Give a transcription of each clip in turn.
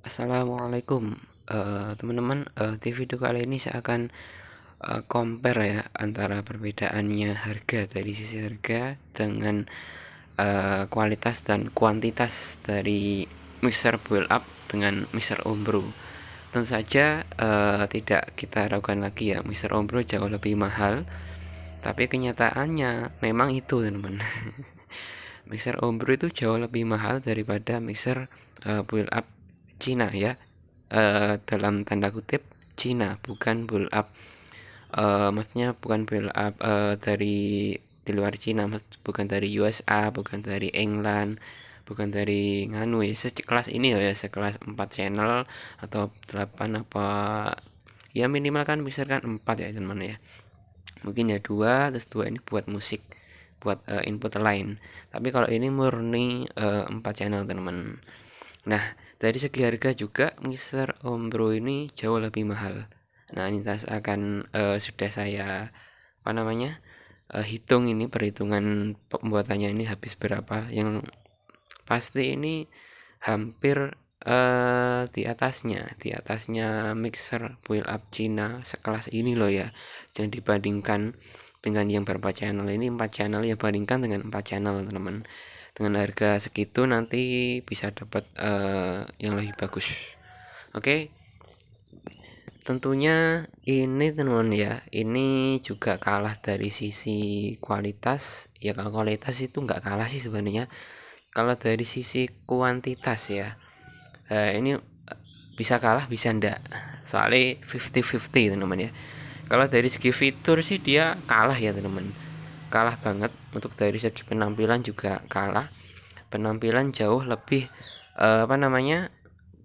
Assalamualaikum, teman-teman. Di video kali ini saya akan compare ya antara perbedaannya harga dari sisi harga dengan kualitas dan kuantitas dari mixer build up dengan mixer Ombro. Tentu saja tidak kita ragukan lagi ya, mixer Ombro jauh lebih mahal, tapi kenyataannya memang itu, teman-teman. Mixer Ombro itu jauh lebih mahal daripada mixer build up Cina ya, dalam tanda kutip Cina, bukan build up, maksudnya bukan build up dari di luar Cina, bukan dari USA, bukan dari England, bukan dari nganu ya, sekelas ini ya, sekelas 4 channel atau 8 apa ya, minimal kan mixer kan 4 ya teman ya, mungkin ya 2, terus 2 ini buat musik, buat input lain. Tapi kalau ini murni 4 channel teman. Nah, dari segi harga juga mixer Ombro ini jauh lebih mahal. Nah, ini akan sudah saya apa namanya, hitung ini, perhitungan pembuatannya ini habis berapa. Yang pasti ini hampir di atasnya mixer build up Cina sekelas ini loh ya. Yang dibandingkan dengan yang berapa channel ini, 4 channel, ya bandingkan dengan 4 channel teman-teman. Dengan harga segitu nanti bisa dapat yang lebih bagus. Oke, tentunya ini teman-teman ya, ini juga kalah dari sisi kualitas ya. Kalau kualitas itu nggak kalah sih sebenarnya. Kalau dari sisi kuantitas ya, ini bisa kalah bisa ndak, soalnya 50-50 teman-teman ya. Kalau dari segi fitur sih dia kalah ya teman-teman, kalah banget. Untuk dari segi penampilan juga kalah, penampilan jauh lebih apa namanya,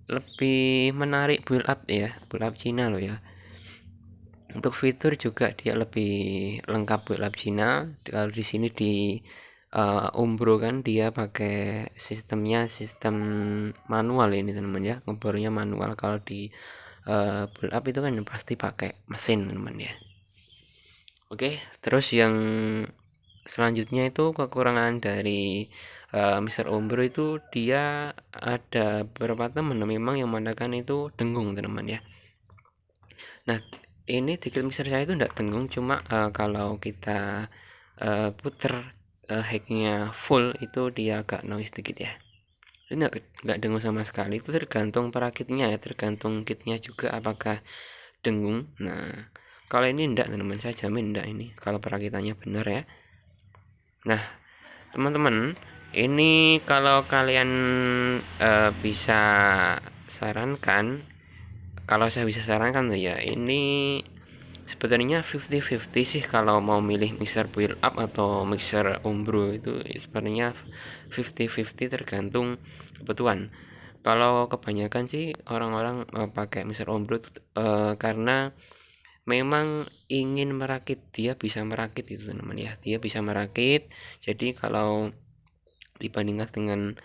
lebih menarik build up ya, build up Cina loh ya. Untuk fitur juga dia lebih lengkap build up Cina. Kalau di sini di Umbro kan dia pakai sistemnya sistem manual ini teman-teman ya, ngebornya manual. Kalau di build up itu kan pasti pakai mesin teman-teman ya. Oke, terus yang selanjutnya itu kekurangan dari Mr. Ombro itu, dia ada beberapa teman memang yang mengatakan itu dengung teman-teman ya. Nah, ini dikit mixer saya itu enggak dengung, cuma kalau kita puter hacknya full itu dia agak noise dikit ya. Ini enggak dengung sama sekali. Itu tergantung perakitnya ya, tergantung kitnya juga apakah dengung. Nah, kalau ini enggak teman-teman, saya jamin enggak ini kalau perakitannya benar ya. Nah, teman-teman, ini kalau kalian bisa sarankan, kalau saya bisa sarankan tuh ya, ini sebenarnya 50-50 sih kalau mau milih mixer build up atau mixer Umbro. Itu sebenarnya 50-50 tergantung kebutuhan. Kalau kebanyakan sih orang-orang pakai mixer Umbro karena memang ingin merakit, dia bisa merakit itu teman-teman ya, dia bisa merakit. Jadi kalau dibandingkan dengan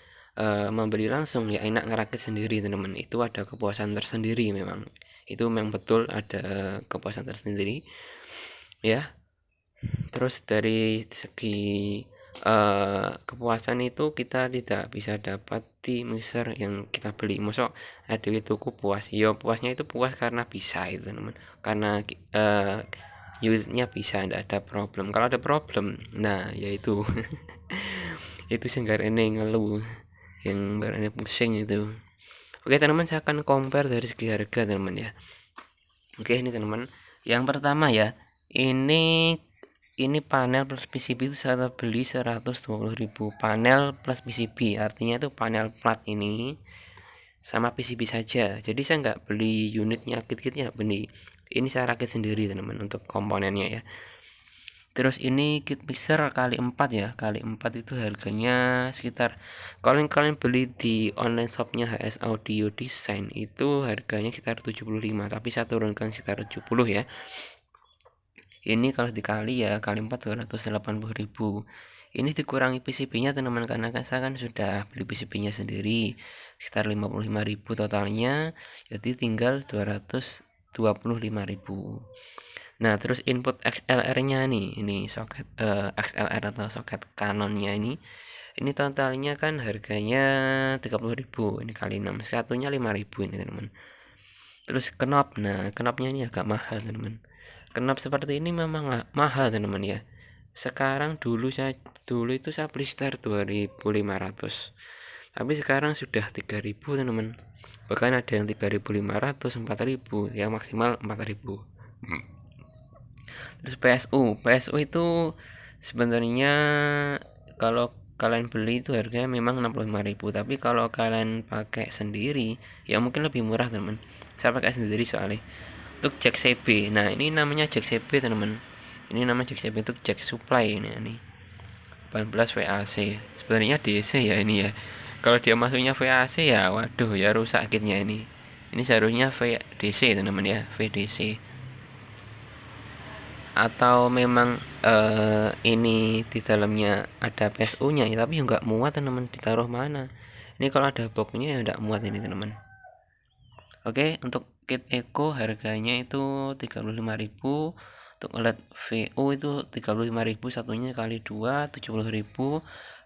membeli langsung ya, enak ngerakit sendiri teman-teman. Itu ada kepuasan tersendiri, memang itu memang betul ada kepuasan tersendiri ya. Terus dari segi kepuasan itu kita tidak bisa dapat di mixer yang kita beli. Masuk ada tuku puas, yo puasnya itu puas karena bisa itu teman, karena unitnya bisa, tidak ada problem. Kalau ada problem, nah yaitu itu sih nggak ini ngeluh, yang berani pusing itu. Oke teman-teman, saya akan compare dari segi harga teman-teman ya. Oke, ini teman-teman, yang pertama ya, ini panel plus PCB itu saya beli 120.000. Panel plus PCB artinya itu panel plat ini sama PCB saja. Jadi saya nggak beli unitnya, kit-kitnya beli. Ini saya rakit sendiri teman-teman untuk komponennya ya. Terus ini kit mixer kali 4 ya, kali 4 itu harganya sekitar, kalau kalian beli di online shopnya HS Audio Design itu harganya sekitar 75, tapi saya turunkan sekitar 70 ya. Ini kalau dikali ya, kali 4 280.000. Ini dikurangi PCB-nya teman-teman, karena kan saya kan sudah beli PCB-nya sendiri sekitar 55.000 totalnya, jadi tinggal 225.000. Nah, terus input XLR-nya nih, ini soket XLR atau soket Canonnya ini Ini totalnya kan harganya 30.000, ini kali 6, satunya 5.000 ini teman-teman. Terus knop, nah knopnya ini agak mahal teman-teman. Knop seperti ini memang mahal teman-teman ya. Sekarang dulu itu saya beli sekitar 2.500, tapi sekarang sudah 3.000 teman-teman. Bahkan ada yang 3.500, 4.000, yang maksimal 4.000. Terus PSU itu sebenarnya kalau kalian beli itu harganya memang 65.000, tapi kalau kalian pakai sendiri ya mungkin lebih murah teman. Saya pakai sendiri soalnya untuk jack CB. Nah ini namanya jack CB teman. Ini nama jack CB untuk jack supply ini 18 VAC. Sebenarnya DC ya ini ya. Kalau dia masuknya VAC ya waduh ya rusak kitnya ini. Ini seharusnya VDC teman-teman ya, VDC. Atau memang ini di dalamnya ada PSU-nya ya, tapi nggak muat teman-teman, ditaruh mana. Ini kalau ada boxnya ya nggak muat ini teman-teman. Oke, untuk kit Eco harganya itu 35.000. Untuk LED VO itu 35.000, satunya kali 2 70.000.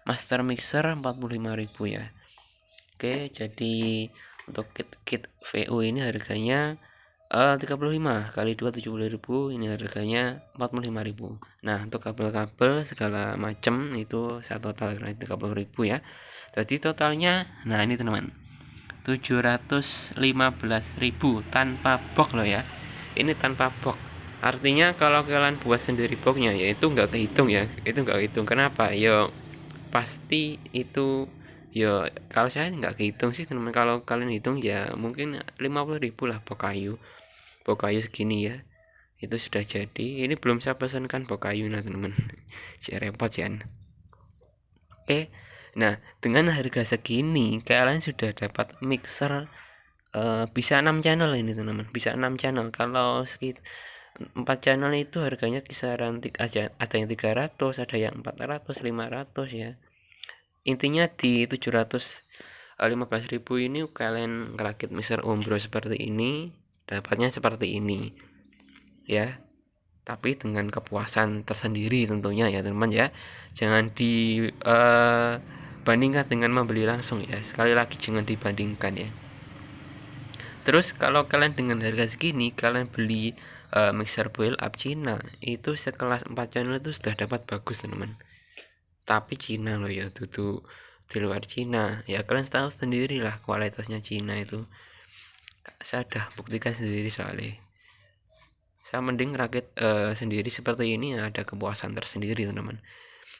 Master mixer 45.000 ya. Oke, jadi untuk kit VO ini harganya 35 kali 2 70.000, ini harganya 45.000. Nah untuk kabel-kabel segala macam itu saya total 30.000 ya. Jadi totalnya nah ini teman-teman 715.000 tanpa box loh ya. Ini tanpa box, artinya kalau kalian buat sendiri boxnya ya itu nggak kehitung ya, itu nggak kehitung. Kenapa ya, pasti itu ya kalau saya nggak kehitung sih teman-teman. Kalau kalian hitung ya mungkin 50.000 lah box kayu segini ya, itu sudah jadi. Ini belum saya pesankan box kayu nah teman-teman. Si repot ya. Oke, nah dengan harga segini kalian sudah dapat mixer bisa 6 channel ini teman-teman, bisa 6 channel. Kalau sekitar 4 channel itu harganya kisaran aja, ada yang 300, ada yang 400, 500 ya. Intinya di 715.000 ini kalian ngerakit mixer Umbro seperti ini, dapatnya seperti ini ya, tapi dengan kepuasan tersendiri tentunya ya teman-teman ya. Jangan dibandingkan dengan membeli langsung ya, sekali lagi jangan dibandingkan ya. Terus kalau kalian dengan harga segini kalian beli mixer boil up Cina, itu sekelas 4 channel itu sudah dapat bagus teman-teman. Tapi Cina loh ya, tuh di luar Cina ya, kalian tahu sendiri lah kualitasnya Cina itu. Saya udah buktikan sendiri soalnya. Saya mending rakit sendiri seperti ini ya, ada kepuasan tersendiri teman-teman.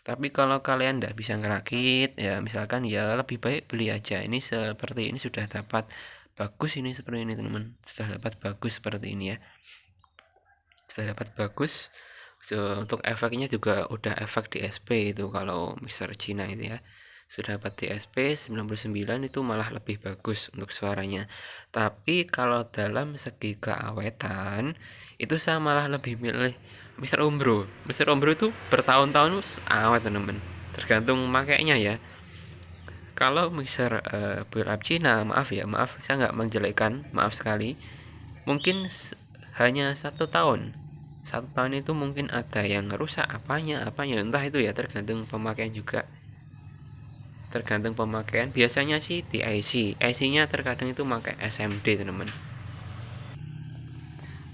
Tapi kalau kalian tidak bisa ngerakit ya misalkan ya lebih baik beli aja. Ini seperti ini sudah dapat bagus, ini seperti ini teman-teman, sudah dapat bagus seperti ini ya, sudah dapat bagus. So, untuk efeknya juga udah efek DSP itu kalau mixer Cina itu ya, sudah dapat DSP 99, itu malah lebih bagus untuk suaranya. Tapi kalau dalam segi keawetan itu saya malah lebih milih mixer Umbro. Mixer Umbro itu bertahun-tahun awet teman-teman, tergantung makainya ya. Kalau mixer build up Cina, maaf saya nggak menjelekkan, maaf sekali, mungkin hanya 1 tahun itu mungkin ada yang rusak apanya entah itu ya, tergantung pemakaian juga, tergantung pemakaian. Biasanya sih di IC nya terkadang itu pakai SMD teman-teman.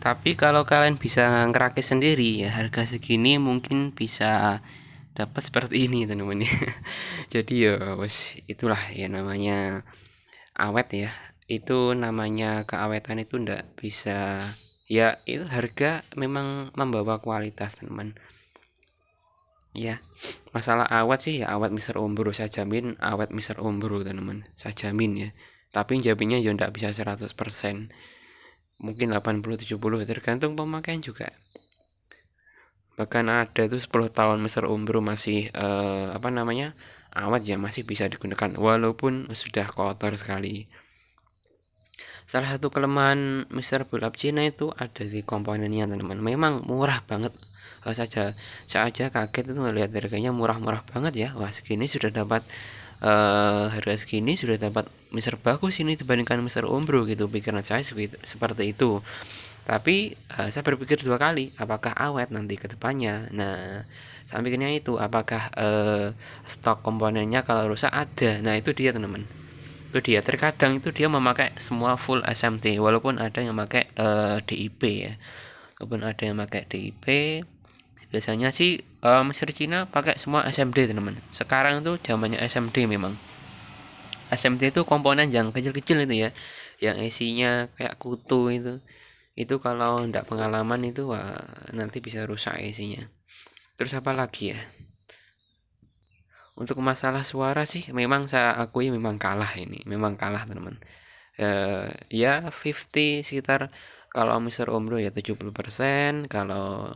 Tapi kalau kalian bisa ngerakit sendiri ya harga segini mungkin bisa dapat seperti ini teman-teman ya. Jadi ya wes itulah ya namanya awet ya, itu namanya keawetan itu ndak bisa ya, itu harga memang membawa kualitas teman ya. Masalah awet sih ya awet mixer Umbro, saya jamin awet mixer Umbro teman-teman, saya jamin ya. Tapi jaminnya ya ndak bisa 100%, mungkin 80-70, tergantung pemakaian juga. Bahkan ada tuh 10 tahun mixer Umbro masih awet ya, masih bisa digunakan walaupun sudah kotor sekali. Salah satu kelemahan mixer boil up Cina itu ada di komponennya teman-teman, memang murah banget. Saya aja kaget itu ngelihat harganya murah-murah banget ya. Wah segini sudah dapat harga segini sudah dapat mixer bagus ini dibandingkan mixer Umbro gitu, pikiran saya seperti itu. Tapi saya berpikir 2 kali, apakah awet nanti ke depannya. Nah, sampingnya itu apakah stok komponennya kalau rusak ada. Nah, itu dia teman-teman. Itu dia, terkadang itu dia memakai semua full SMT walaupun ada yang pakai DIP ya. Walaupun ada yang pakai DIP, biasanya sih mesin Cina pakai semua SMD teman-teman. Sekarang tuh zamannya SMD memang. SMD itu komponen yang kecil-kecil itu ya, yang isinya kayak kutu itu kalau ndak pengalaman itu wah, nanti bisa rusak isinya. Terus apa lagi ya, untuk masalah suara sih memang saya akui memang kalah, ini memang kalah teman-teman. Ya 50 sekitar, kalau Mister Ombro ya 70%, kalau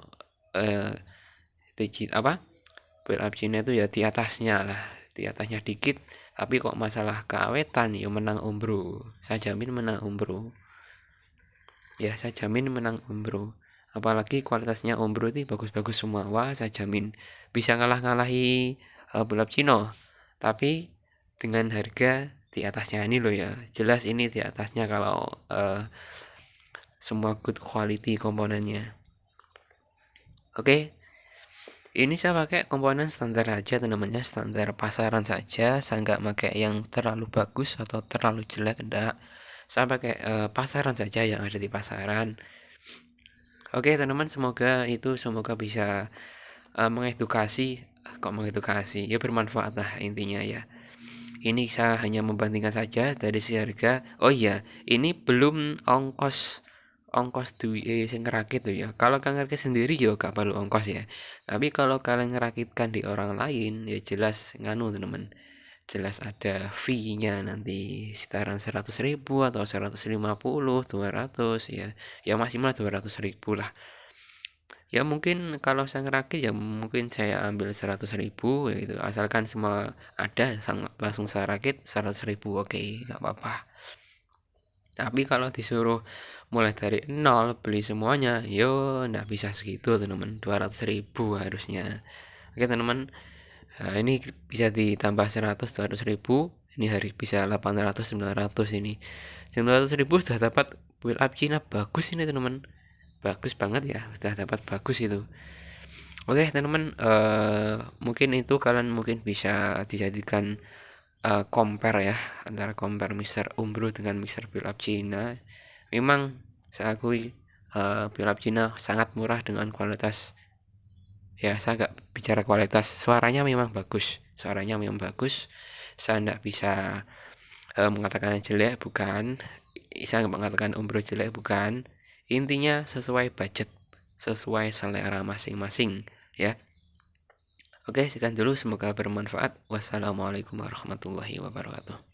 digit apa build up Cina itu ya di atasnya lah, di atasnya dikit. Tapi kok masalah keawetan ya menang Ombro, saya jamin menang Ombro ya, saya jamin menang Ombro. Apalagi kualitasnya Ombro itu bagus-bagus semua, wah saya jamin bisa ngalahi build up Cina, tapi dengan harga di atasnya ini loh ya, jelas ini di atasnya kalau semua good quality komponennya. Oke, ini saya pakai komponen standar aja, namanya standar pasaran saja. Saya nggak pakai yang terlalu bagus atau terlalu jelek, enggak. Saya pakai pasaran saja, yang ada di pasaran. Oke teman-teman, semoga bisa mengedukasi ya, bermanfaat lah intinya ya. Ini saya hanya membandingkan saja dari si harga. Oh iya, ini belum ongkos duwe sing ngerakit tuh ya. Kalau kalian ngerakit sendiri ya gak perlu ongkos ya. Tapi kalau kalian ngerakitkan di orang lain ya jelas nganu teman-teman. Jelas ada fee-nya nanti sekitaran 100.000 atau 150, 200 ya. Ya maksimal 200.000 lah. Ya mungkin kalau saya ngerakit ya mungkin saya ambil 100.000 gitu. Asalkan semua ada, langsung saya rakit 100.000, oke, nggak apa-apa. Tapi kalau disuruh mulai dari nol beli semuanya, yo nggak bisa segitu teman-teman, 200.000 harusnya. Oke teman-teman, ini bisa ditambah 100-200.000, ini hari bisa 800-900, ini 900.000 sudah dapat build up Cina bagus ini teman-teman, bagus banget ya, sudah dapat bagus itu. Oke teman-teman, mungkin itu kalian mungkin bisa dijadikan compare ya, antara compare Mister Umbro dengan Mister build up Cina. Memang saya akui build up Cina sangat murah dengan kualitas. Ya saya nggak bicara kualitas, suaranya memang bagus, saya nggak bisa mengatakan jelek, bukan. Saya nggak mengatakan Umbro jelek, bukan. Intinya sesuai budget, sesuai selera masing-masing ya. Oke, sekian dulu, semoga bermanfaat. Wassalamualaikum warahmatullahi wabarakatuh.